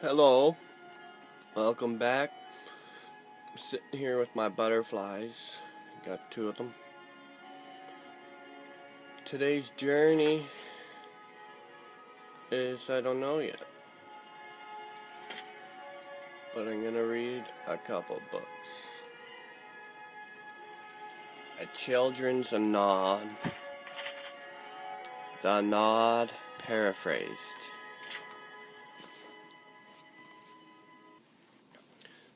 Hello, welcome back. I'm sitting here with my butterflies. Got two of them. Today's journey is I don't know yet, but I'm gonna read a couple books. A children's ANAUD. The ANAUD paraphrased.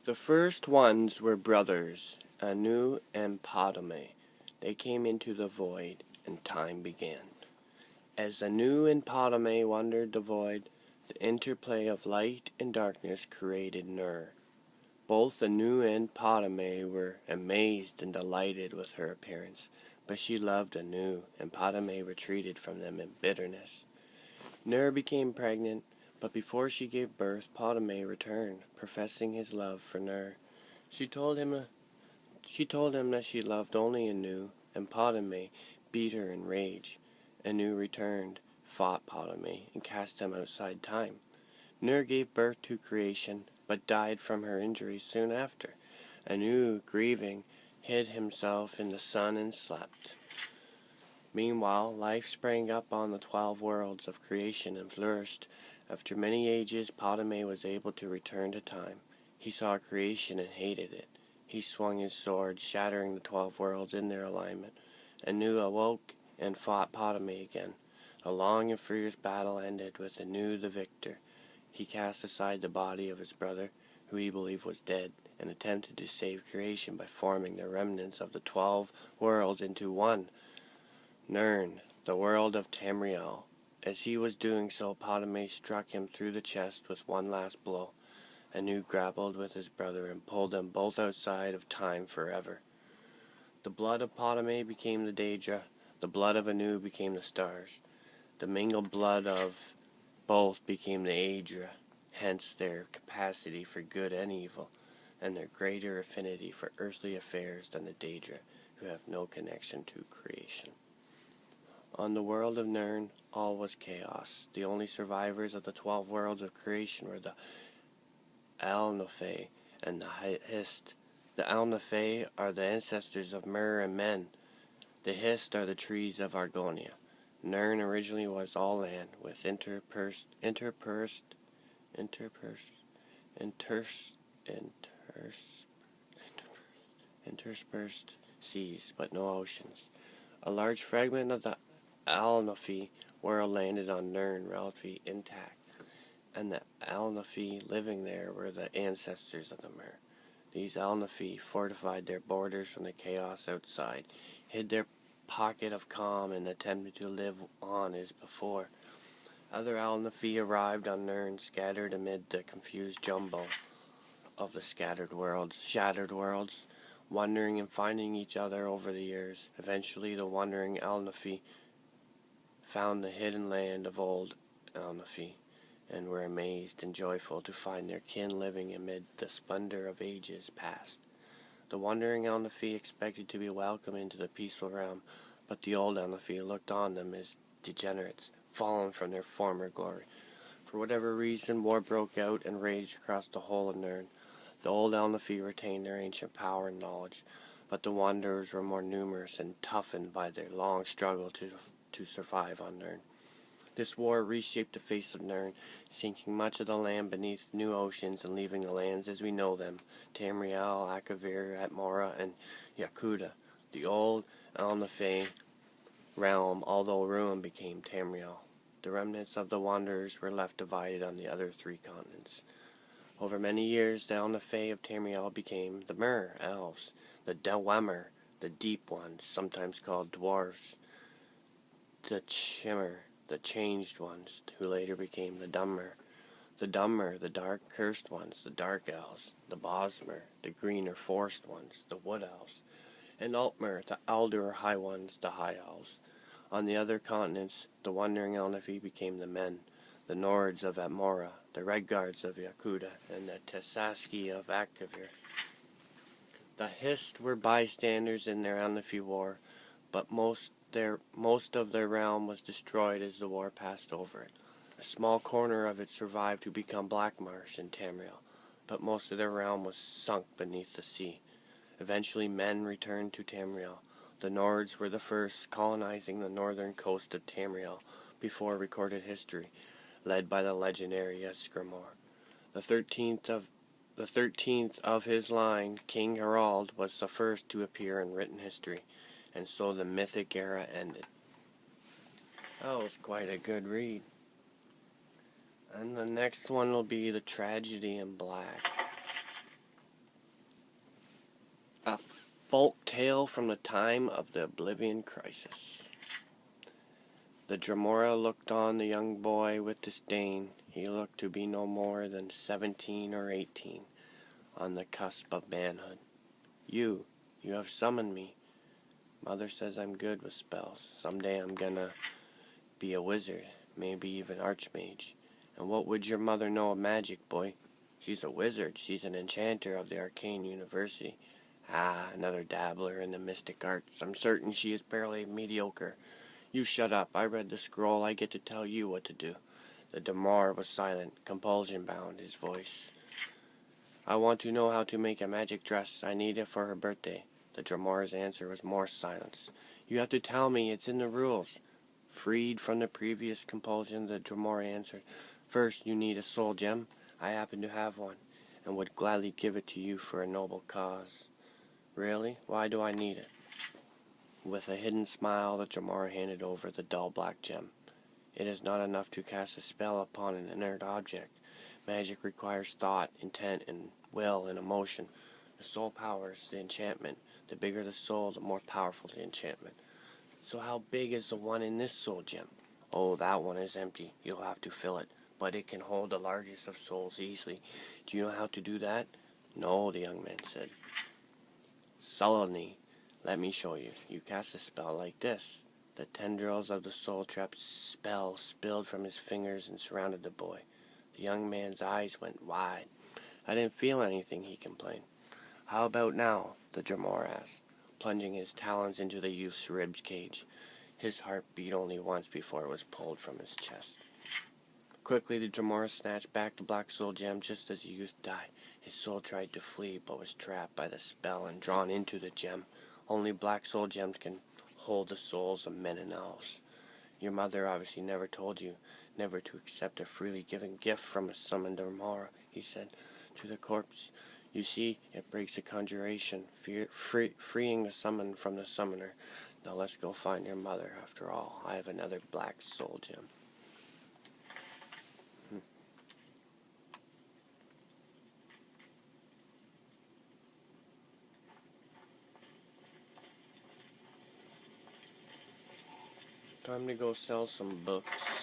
The first ones were brothers, ANAUD and Padme. They came into the void, and time began. As ANAUD and Padme wandered the void, the interplay of light and darkness created Nur. Both ANAUD and Padme were amazed and delighted with her appearance, but she loved ANAUD, and Padme retreated from them in bitterness. Nur became pregnant, but before she gave birth, Padme returned, professing his love for Nur. She told him that she loved only ANAUD, and Padme beat her in rage. ANAUD returned, fought Padme, and cast him outside time. Nur gave birth to creation, but died from her injuries soon after. ANAUD, grieving, hid himself in the sun and slept. Meanwhile, life sprang up on the 12 worlds of creation and flourished. After many ages, Padme was able to return to time. He saw creation and hated it. He swung his sword, shattering the 12 worlds in their alignment. ANAUD awoke and fought Padme again. A long and fierce battle ended with ANAUD the victor. He cast aside the body of his brother, who he believed was dead, and attempted to save creation by forming the remnants of the 12 worlds into one, Nirn, the world of Tamriel. As he was doing so, Padme struck him through the chest with one last blow. ANAUD grappled with his brother and pulled them both outside of time forever. The blood of Padme became the Daedra. The blood of ANAUD became the stars. The mingled blood of both became the Aedra, hence their capacity for good and evil, and their greater affinity for earthly affairs than the Daedra, who have no connection to creation. On the world of Nirn, all was chaos. The only survivors of the 12 worlds of creation were the Alnafe and the Hist. The Alnafe are the ancestors of Mer and Men. The Hist are the trees of Argonia. Nirn originally was all land, with interspersed seas, but no oceans. A large fragment of the Alnafi world landed on Nirn relatively intact, and the Alnafi living there were the ancestors of the Mer. These Alnafi fortified their borders from the chaos outside, hid their pocket of calm, and attempted to live on as before. Other Alnafi arrived on Nirn, scattered amid the confused jumble of the shattered worlds, wandering and finding each other over the years. Eventually, the wandering Alnafi found the hidden land of old Alnafi, and were amazed and joyful to find their kin living amid the splendor of ages past. The wandering Alnafi expected to be welcomed into the peaceful realm, but the old Alnafi looked on them as degenerates, fallen from their former glory. For whatever reason, war broke out and raged across the whole of Nirn. The old Alnafi retained their ancient power and knowledge, but the wanderers were more numerous and toughened by their long struggle to survive on Nirn. This war reshaped the face of Nirn, sinking much of the land beneath new oceans and leaving the lands as we know them, Tamriel, Akavir, Atmora, and Yakuta. The old Alnafe realm, although ruined, became Tamriel. The remnants of the wanderers were left divided on the other 3 continents. Over many years, the Alnafe of Tamriel became the Mer elves, the Dwemer, the deep ones, sometimes called dwarves, the Chimmer, the changed ones, who later became the Dummer, the dark cursed ones, the dark elves, the Bosmer, the greener forest ones, the wood elves, and Altmer, the elder high ones, the high elves. On the other continents, the wandering Alnafi became the men, the Nords of Atmora, the Redguards of Yakuta, and the Tesaski of Akavir. The Hist were bystanders in their Alnafi war, but most of their realm was destroyed as the war passed over it. A small corner of it survived to become Black Marsh in Tamriel, but most of their realm was sunk beneath the sea. Eventually men returned to Tamriel. The Nords were the first colonizing the northern coast of Tamriel before recorded history, led by the legendary SKYRIM. The 13th of his line, King Harald, was the first to appear in written history, and so the mythic era ended. That was quite a good read. And the next one will be The Tragedy in Black. A folk tale from the time of the Oblivion Crisis. The Dremora looked on the young boy with disdain. He looked to be no more than 17 or 18, on the cusp of manhood. You have summoned me. Mother says I'm good with spells. Someday I'm gonna be a wizard, maybe even archmage. And what would your mother know of magic, boy? She's a wizard. She's an enchanter of the arcane university. Ah, another dabbler in the mystic arts. I'm certain she is barely mediocre. You shut up. I read the scroll. I get to tell you what to do. The Dremora was silent, compulsion bound, his voice. I want to know how to make a magic dress. I need it for her birthday. The Dremora's answer was more silence. You have to tell me. It's in the rules. Freed from the previous compulsion, the Dremora answered. First, you need a soul gem. I happen to have one, and would gladly give it to you for a noble cause. Really? Why do I need it? With a hidden smile, the Dremora handed over the dull black gem. It is not enough to cast a spell upon an inert object. Magic requires thought, intent, and will and emotion. The soul powers the enchantment. The bigger the soul, the more powerful the enchantment. So how big is the one in this soul gem? Oh, that one is empty. You'll have to fill it. But it can hold the largest of souls easily. Do you know how to do that? No, the young man said. Sullenly, let me show you. You cast a spell like this. The tendrils of the soul-trap spell spilled from his fingers and surrounded the boy. The young man's eyes went wide. I didn't feel anything, he complained. How about now? The Dremora asked, plunging his talons into the youth's ribs cage. His heart beat only once before it was pulled from his chest. Quickly, the Dremora snatched back the black soul gem just as the youth died. His soul tried to flee, but was trapped by the spell and drawn into the gem. Only black soul gems can hold the souls of men and elves. Your mother obviously never told you never to accept a freely given gift from a summoned Dremora, he said to the corpse. You see, it breaks the conjuration, freeing the summon from the summoner. Now let's go find your mother. After all, I have another black soul gem. Time to go sell some books.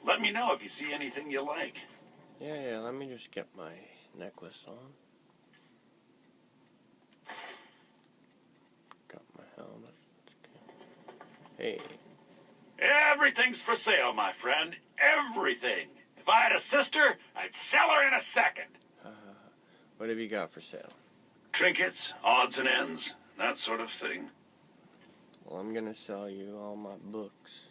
Let me know if you see anything you like. Yeah, let me just get my necklace on. Got my helmet. Hey. Everything's for sale, my friend. Everything. If I had a sister, I'd sell her in a second. What have you got for sale? Trinkets, odds and ends, that sort of thing. Well, I'm gonna sell you all my books.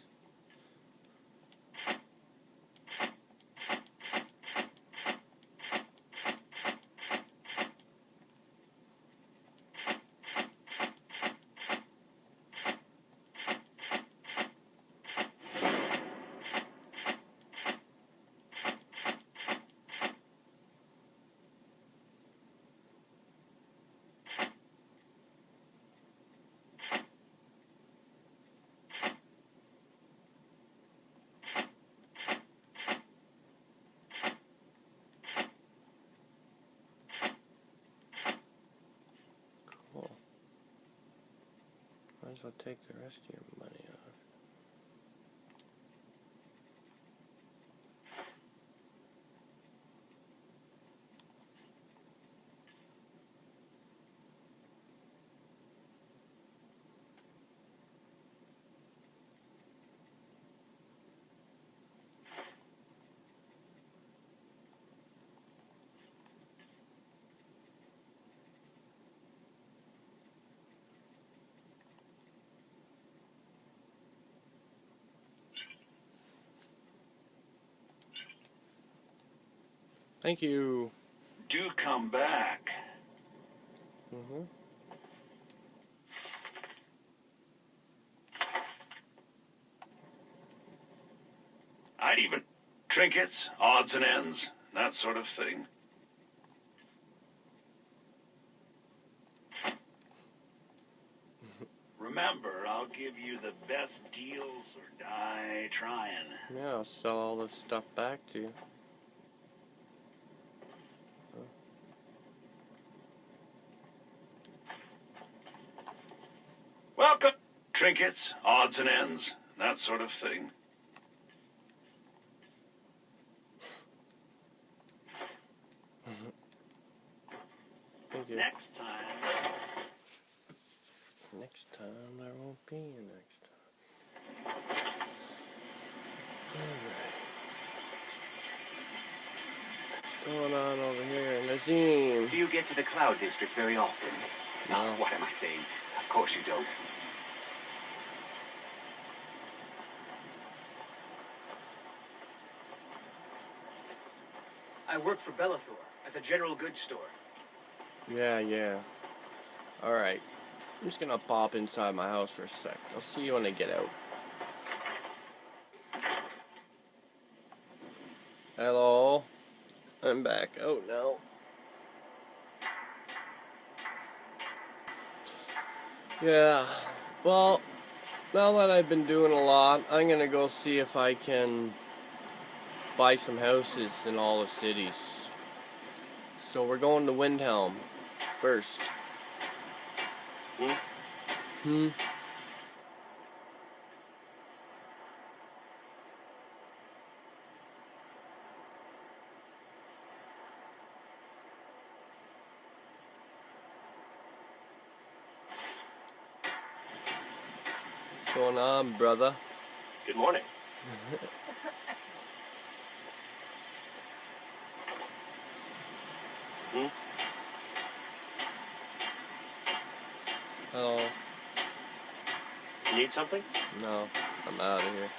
well take the rest of your money off. Thank you. Do come back. I'd even trinkets, odds and ends, that sort of thing. Remember, I'll give you the best deals or die trying. Yeah, I'll sell all this stuff back to you. Welcome. Trinkets, odds and ends, that sort of thing. Thank you. Next time. Next time there won't be a next time. Alright. What's going on over here, Nazim? Do you get to the Cloud District very often? No. Oh, what am I saying? Of course you don't. I work for Bellathor at the General Goods Store. Yeah. Alright. I'm just gonna pop inside my house for a sec. I'll see you when I get out. Hello? I'm back out now. Yeah. Well, now that I've been doing a lot, I'm gonna go see if I can buy some houses in all the cities. So we're going to Windhelm first. What's going on, brother? Good morning. Hello. You need something? No, I'm out of here.